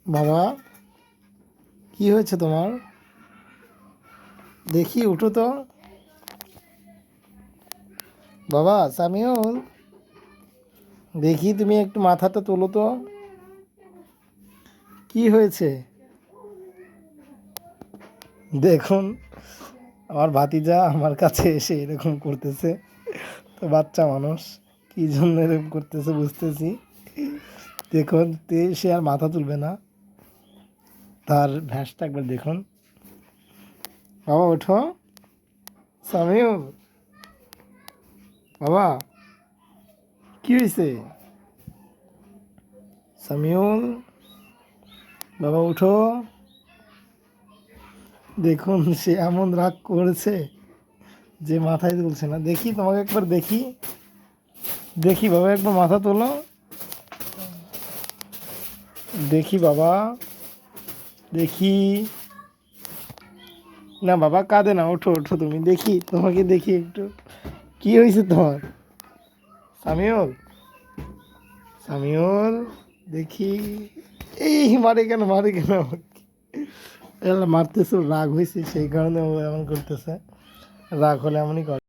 বাবা, কি হয়েছে তোমার? দেখি, উঠো তো। বাবা সামিউল, দেখি তুমি একটু মাথাটা তোলো তো। কি হয়েছে? দেখুন, আমার ভাতিজা আমার কাছে এসে এরকম করতেছে। তো বাচ্চা মানুষ, কি জন্য এরকম করতেছে বুঝতেছি। দেখুন, সে আর মাথা তুলবে না। তার ভ্যাসটা একবার দেখুন। বাবা ওঠো। সামিউল, বাবা, কি হয়েছে? সামিউল, বাবা উঠো। দেখুন, সে এমন রাগ করেছে যে মাথায় তুলছে না। দেখি তোমাকে একবার দেখি। দেখি বাবা, একবার মাথা তোলো। দেখি বাবা, দেখি। না বাবা, কাঁদে না। ওঠো ওঠো, তুমি দেখি, তোমাকে দেখি একটু। কি হয়েছে তোমার? সামিউল, সামিউল, দেখি। এই মারে কেন, মারে কেন আমাকে? এলা মারতেছে, রাগ হয়েছে সেই কারণে ও এমন করতেছে। রাগ হলে এমনই করে।